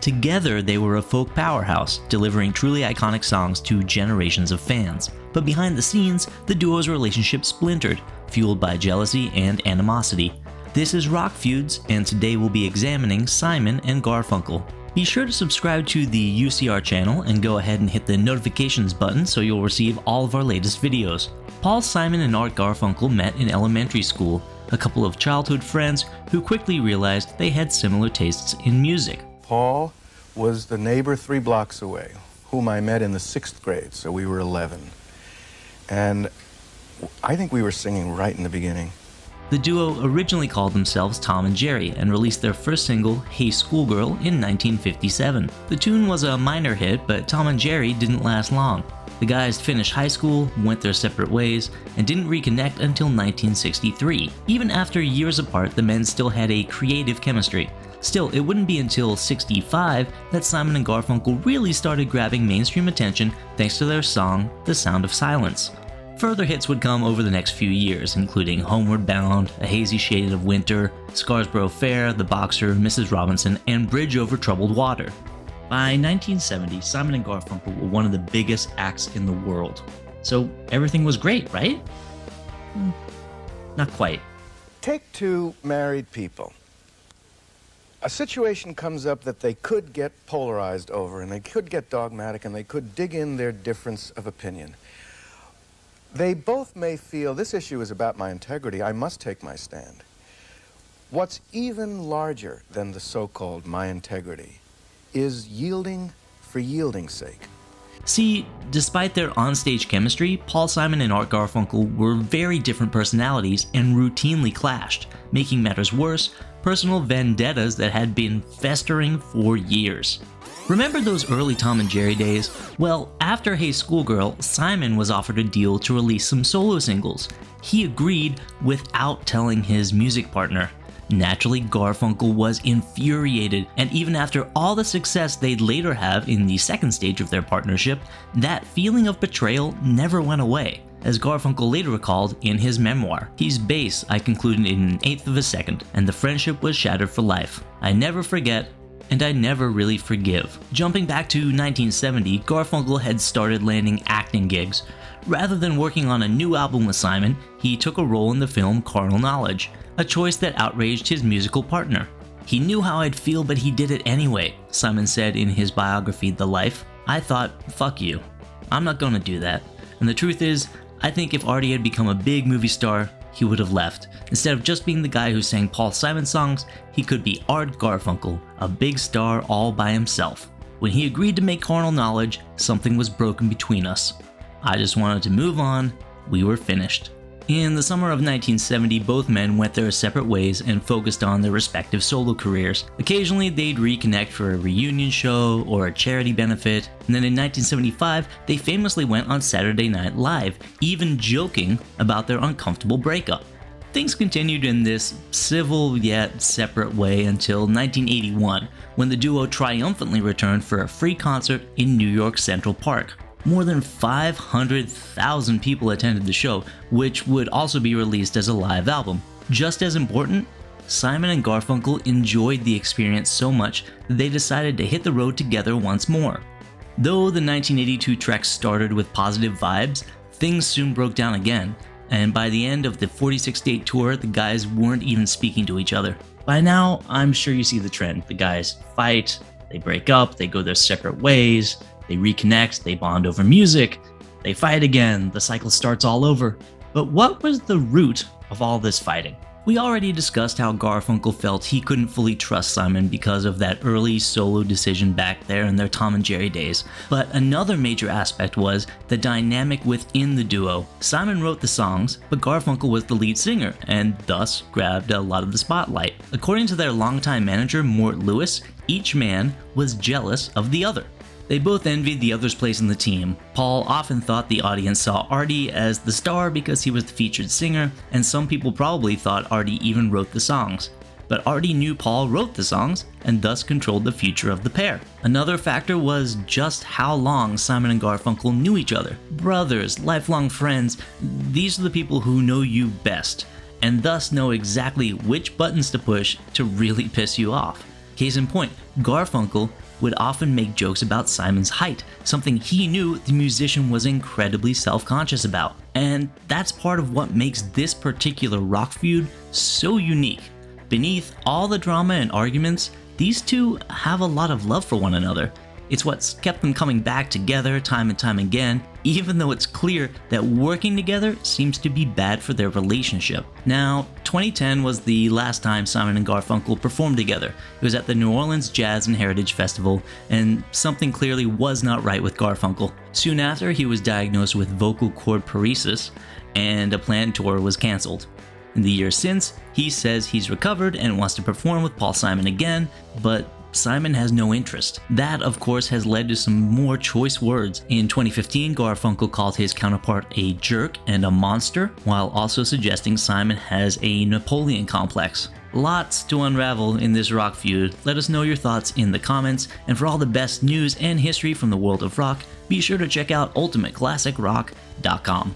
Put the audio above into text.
Together, they were a folk powerhouse, delivering truly iconic songs to generations of fans. But behind the scenes, the duo's relationship splintered, fueled by jealousy and animosity. This is Rock Feuds, and today we'll be examining Simon and Garfunkel. Be sure to subscribe to the UCR channel and go ahead and hit the notifications button so you'll receive all of our latest videos. Paul Simon and Art Garfunkel met in elementary school, a couple of childhood friends who quickly realized they had similar tastes in music. Paul was the neighbor 3 blocks away, whom I met in the 6th grade, so we were 11. And I think we were singing right in the beginning. The duo originally called themselves Tom and Jerry and released their first single, Hey Schoolgirl, in 1957. The tune was a minor hit, but Tom and Jerry didn't last long. The guys finished high school, went their separate ways, and didn't reconnect until 1963. Even after years apart, the men still had a creative chemistry. Still, it wouldn't be until '65 that Simon and Garfunkel really started grabbing mainstream attention thanks to their song, The Sound of Silence. Further hits would come over the next few years, including Homeward Bound, A Hazy Shade of Winter, Scarsborough Fair, The Boxer, Mrs. Robinson, and Bridge Over Troubled Water. By 1970, Simon and Garfunkel were one of the biggest acts in the world. So everything was great, right? Not quite. Take 2 married people. A situation comes up that they could get polarized over, and they could get dogmatic, and they could dig in their difference of opinion. They both may feel, this issue is about my integrity, I must take my stand. What's even larger than the so-called my integrity is yielding for yielding's sake. See, despite their onstage chemistry, Paul Simon and Art Garfunkel were very different personalities and routinely clashed. Making matters worse, personal vendettas that had been festering for years. Remember those early Tom and Jerry days? Well, after Hey Schoolgirl, Simon was offered a deal to release some solo singles. He agreed without telling his music partner. Naturally, Garfunkel was infuriated, and even after all the success they'd later have in the second stage of their partnership, that feeling of betrayal never went away. As Garfunkel later recalled in his memoir, "He's bass I concluded in an eighth of a second, and the friendship was shattered for life. I never forget, and I never really forgive." Jumping back to 1970, Garfunkel had started landing acting gigs. Rather than working on a new album with Simon, he took a role in the film Carnal Knowledge, a choice that outraged his musical partner. "He knew how I'd feel, but he did it anyway," Simon said in his biography, The Life. "I thought, fuck you. I'm not gonna do that." And the truth is, I think if Artie had become a big movie star, he would have left. Instead of just being the guy who sang Paul Simon songs, he could be Art Garfunkel, a big star all by himself. When he agreed to make Carnal Knowledge, something was broken between us. I just wanted to move on. We were finished. In the summer of 1970, both men went their separate ways and focused on their respective solo careers. Occasionally, they'd reconnect for a reunion show or a charity benefit, and then in 1975, they famously went on Saturday Night Live, even joking about their uncomfortable breakup. Things continued in this civil yet separate way until 1981, when the duo triumphantly returned for a free concert in New York Central Park. More than 500,000 people attended the show, which would also be released as a live album. Just as important, Simon and Garfunkel enjoyed the experience so much that they decided to hit the road together once more. Though the 1982 trek started with positive vibes, things soon broke down again, and by the end of the 46-date tour, the guys weren't even speaking to each other. By now, I'm sure you see the trend. The guys fight, they break up, they go their separate ways, they reconnect, they bond over music, they fight again, the cycle starts all over. But what was the root of all this fighting? We already discussed how Garfunkel felt he couldn't fully trust Simon because of that early solo decision back there in their Tom and Jerry days. But another major aspect was the dynamic within the duo. Simon wrote the songs, but Garfunkel was the lead singer, and thus grabbed a lot of the spotlight. According to their longtime manager, Mort Lewis, each man was jealous of the other. They both envied the other's place in the team. Paul often thought the audience saw Artie as the star because he was the featured singer, and some people probably thought Artie even wrote the songs. But Artie knew Paul wrote the songs, and thus controlled the future of the pair. Another factor was just how long Simon and Garfunkel knew each other. Brothers, lifelong friends, these are the people who know you best, and thus know exactly which buttons to push to really piss you off. Case in point, Garfunkel would often make jokes about Simon's height, something he knew the musician was incredibly self-conscious about. And that's part of what makes this particular rock feud so unique. Beneath all the drama and arguments, these two have a lot of love for one another. It's what's kept them coming back together time and time again, even though it's clear that working together seems to be bad for their relationship. Now, 2010 was the last time Simon and Garfunkel performed together. It was at the New Orleans Jazz and Heritage Festival, and something clearly was not right with Garfunkel. Soon after, he was diagnosed with vocal cord paresis, and a planned tour was cancelled. In the years since, he says he's recovered and wants to perform with Paul Simon again, but Simon has no interest. That, of course, has led to some more choice words. In 2015, Garfunkel called his counterpart a jerk and a monster, while also suggesting Simon has a Napoleon complex. Lots to unravel in this rock feud. Let us know your thoughts in the comments, and for all the best news and history from the world of rock, be sure to check out ultimateclassicrock.com.